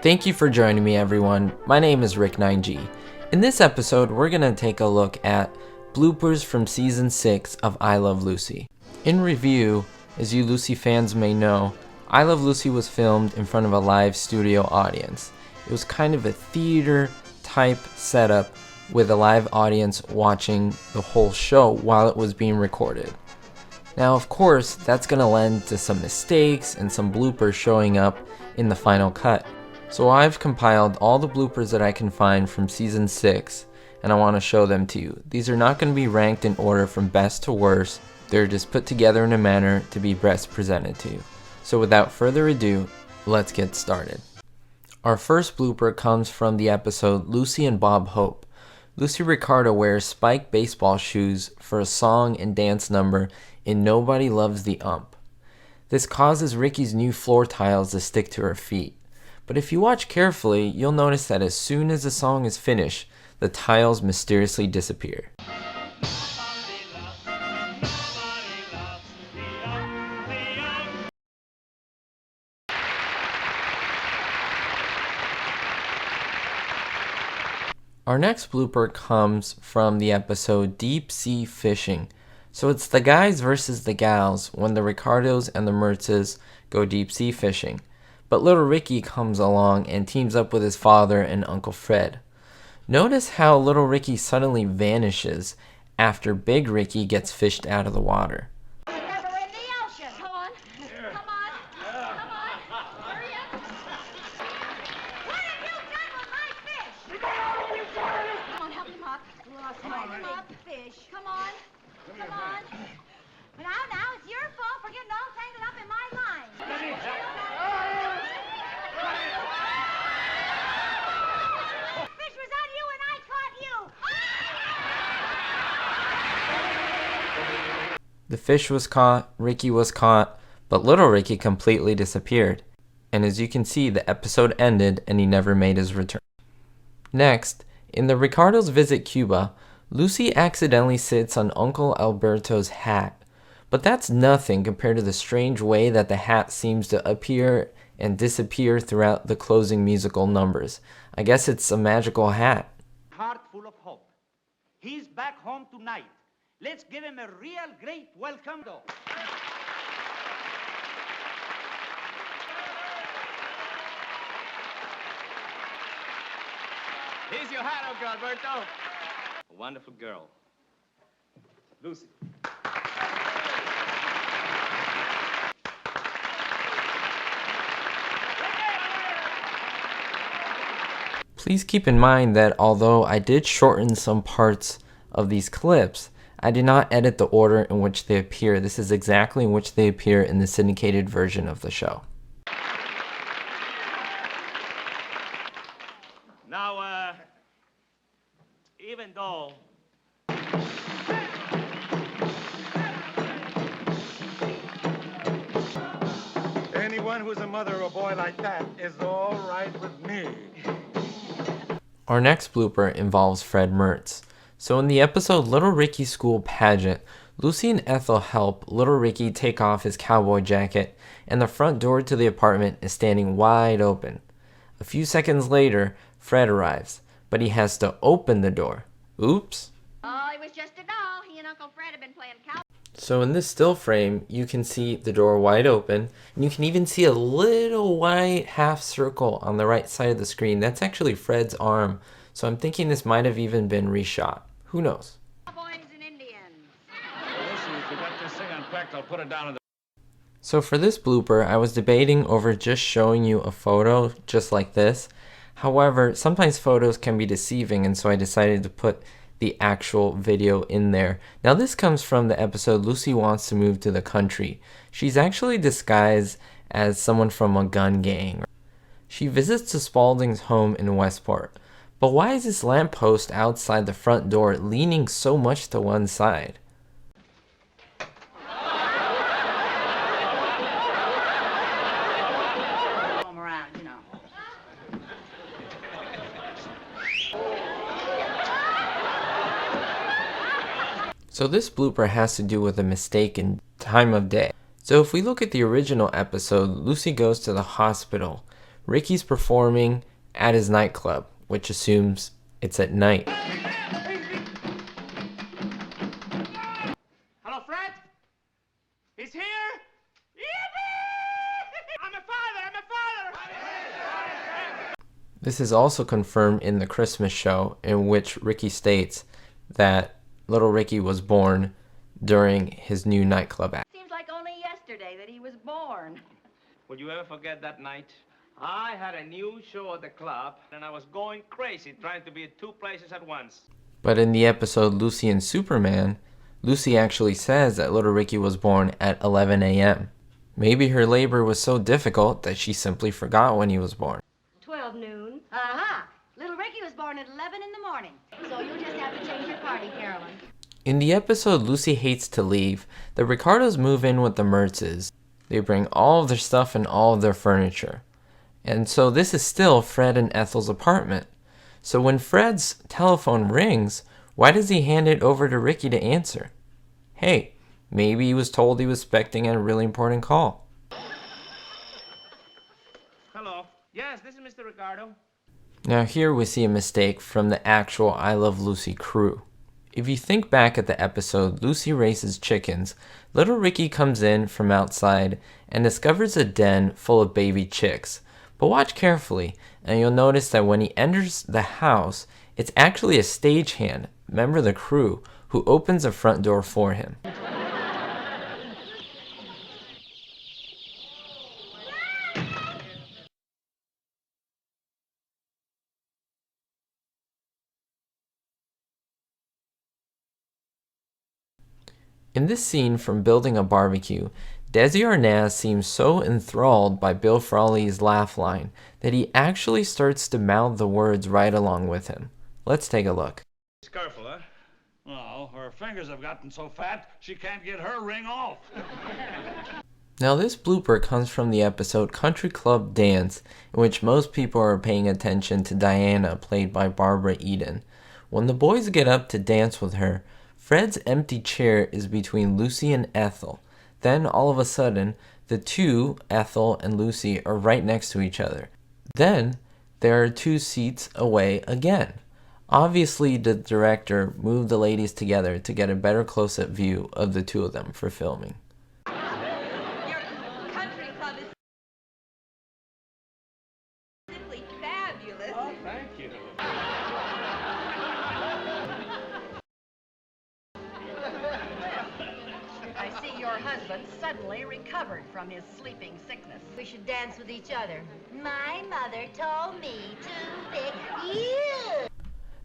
Thank you for joining me, everyone. My name is Rick9G. In this episode, we're going to take a look at bloopers from Season 6 of I Love Lucy. In review, as you Lucy fans may know, I Love Lucy was filmed in front of a live studio audience. It was kind of a theater-type setup with a live audience watching the whole show while it was being recorded. Now, of course, that's going to lend to some mistakes and some bloopers showing up in the final cut. So I've compiled all the bloopers that I can find from Season 6, and I want to show them to you. These are not going to be ranked in order from best to worst. They're just put together in a manner to be best presented to you. So without further ado, let's get started. Our first blooper comes from the episode Lucy and Bob Hope. Lucy Ricardo wears spiked baseball shoes for a song and dance number in Nobody Loves the Ump. This causes Ricky's new floor tiles to stick to her feet. But if you watch carefully, you'll notice that as soon as the song is finished, the tiles mysteriously disappear. Our next blooper comes from the episode Deep Sea Fishing. So it's the guys versus the gals when the Ricardos and the Mertzes go deep sea fishing. But little Ricky comes along and teams up with his father and Uncle Fred. Notice how little Ricky suddenly vanishes after big Ricky gets fished out of the water. Now, it's your fault for getting all tangled up in my line. The fish was on you and I caught you. The fish was caught, Ricky was caught, but little Ricky completely disappeared. And as you can see, the episode ended and he never made his return. Next, in the Ricardos visit Cuba, Lucy accidentally sits on Uncle Alberto's hat. But that's nothing compared to the strange way that the hat seems to appear and disappear throughout the closing musical numbers. I guess it's a magical hat. Heart full of hope. He's back home tonight. Let's give him a real great welcome. Here's your hat, Uncle Alberto. A wonderful girl. Lucy. Please keep in mind that although I did shorten some parts of these clips, I did not edit the order in which they appear. This is exactly in which they appear in the syndicated version of the show. Now, even though Anyone who's a mother of a boy like that is all right with me. Our next blooper involves Fred Mertz. So in the episode Little Ricky's School Pageant, Lucy and Ethel help Little Ricky take off his cowboy jacket, and the front door to the apartment is standing wide open. A few seconds later, Fred arrives, but he has to open the door. Oops. Oh, it was just a doll. He and Uncle Fred have been playing cow. So in this still frame, you can see the door wide open, and you can even see a little white half circle on the right side of the screen. That's actually Fred's arm, so I'm thinking this might have even been reshot. Who knows? Cowboys and Indians. Lucy, if you got this thing unpacked, I'll put it down in the... So for this blooper, I was debating over just showing you a photo just like this. However, sometimes photos can be deceiving, and so I decided to put the actual video in there. Now this comes from the episode Lucy Wants to Move to the Country. She's actually disguised as someone from a gun gang. She visits the Spaulding's home in Westport. But why is this lamppost outside the front door leaning so much to one side? So this blooper has to do with a mistake in time of day. So if we look at the original episode, Lucy goes to the hospital. Ricky's performing at his nightclub, which assumes it's at night. Hello, Fred? He's here? Yippee! I'm a father! This is also confirmed in the Christmas show, in which Ricky states that little Ricky was born during his new nightclub act. Seems like only yesterday that he was born. Will you ever forget that night? I had a new show at the club, and I was going crazy trying to be at two places at once. But in the episode Lucy and Superman, Lucy actually says that little Ricky was born at 11 a.m. Maybe her labor was so difficult that she simply forgot when he was born. 12 noon. Uh-huh. Little Ricky was born at 11 in the morning. So you'll just have to change your party, Carolyn. In the episode Lucy Hates to Leave, the Ricardos move in with the Mertzes. They bring all of their stuff and all of their furniture. And so this is still Fred and Ethel's apartment. So when Fred's telephone rings, why does he hand it over to Ricky to answer? Hey, maybe he was told he was expecting a really important call. Hello. Yes, this is Mr. Ricardo. Now here we see a mistake from the actual I Love Lucy crew. If you think back at the episode Lucy Races Chickens, little Ricky comes in from outside and discovers a den full of baby chicks. But watch carefully, and you'll notice that when he enters the house, it's actually a stagehand, member of the crew, who opens the front door for him. In this scene from Building a Barbecue, Desi Arnaz seems so enthralled by Bill Frawley's laugh line that he actually starts to mouth the words right along with him. Let's take a look. Be careful, huh? Oh, her fingers have gotten so fat, she can't get her ring off. Now this blooper comes from the episode Country Club Dance, in which most people are paying attention to Diana, played by Barbara Eden. When the boys get up to dance with her, Fred's empty chair is between Lucy and Ethel. Then all of a sudden, the two, Ethel and Lucy, are right next to each other. Then there are 2 seats away again. Obviously, the director moved the ladies together to get a better close-up view of the 2 of them for filming. Your country club is simply fabulous. Oh, thank you. I see your husband suddenly recovered from his sleeping sickness. We should dance with each other. My mother told me to pick you.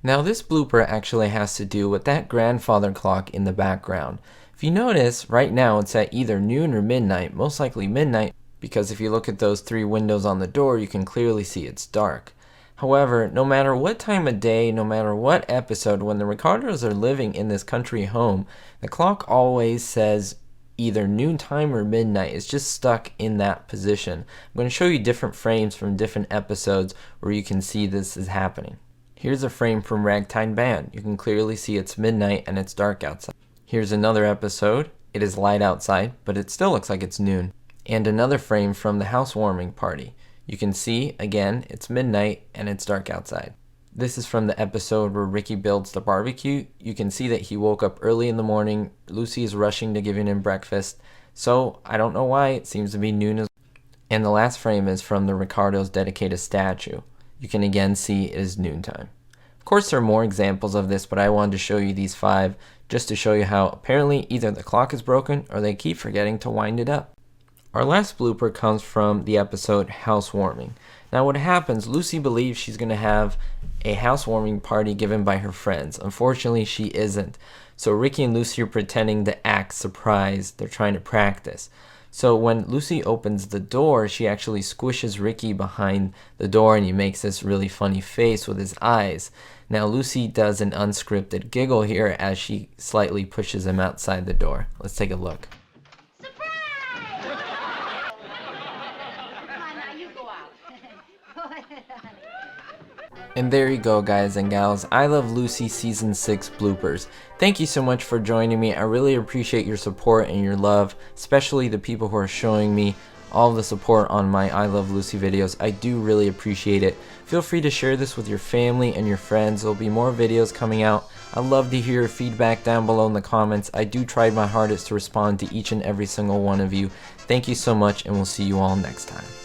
Now this blooper actually has to do with that grandfather clock in the background. If you notice, right now it's at either noon or midnight, most likely midnight, because if you look at those 3 windows on the door, you can clearly see it's dark. However, no matter what time of day, no matter what episode, when the Ricardos are living in this country home, the clock always says either noontime or midnight. It's just stuck in that position. I'm going to show you different frames from different episodes where you can see this is happening. Here's a frame from Ragtime Band. You can clearly see it's midnight and it's dark outside. Here's another episode. It is light outside, but it still looks like it's noon. And another frame from the housewarming party. You can see, again, it's midnight and it's dark outside. This is from the episode where Ricky builds the barbecue. You can see that he woke up early in the morning. Lucy is rushing to giving him breakfast. So, I don't know why, it seems to be noon as well. And the last frame is from the Ricardos' dedicated statue. You can again see it is noontime. Of course, there are more examples of this, but I wanted to show you these 5 just to show you how apparently either the clock is broken or they keep forgetting to wind it up. Our last blooper comes from the episode Housewarming. Now what happens, Lucy believes she's going to have a housewarming party given by her friends. Unfortunately, she isn't. So Ricky and Lucy are pretending to act surprised. They're trying to practice. So when Lucy opens the door, she actually squishes Ricky behind the door and he makes this really funny face with his eyes. Now Lucy does an unscripted giggle here as she slightly pushes him outside the door. Let's take a look. And there you go, guys and gals. I Love Lucy Season 6 bloopers. Thank you so much for joining me. I really appreciate your support and your love, especially the people who are showing me all the support on my I Love Lucy videos. I do really appreciate it. Feel free to share this with your family and your friends. There'll be more videos coming out. I'd love to hear your feedback down below in the comments. I do try my hardest to respond to each and every single one of you. Thank you so much, and we'll see you all next time.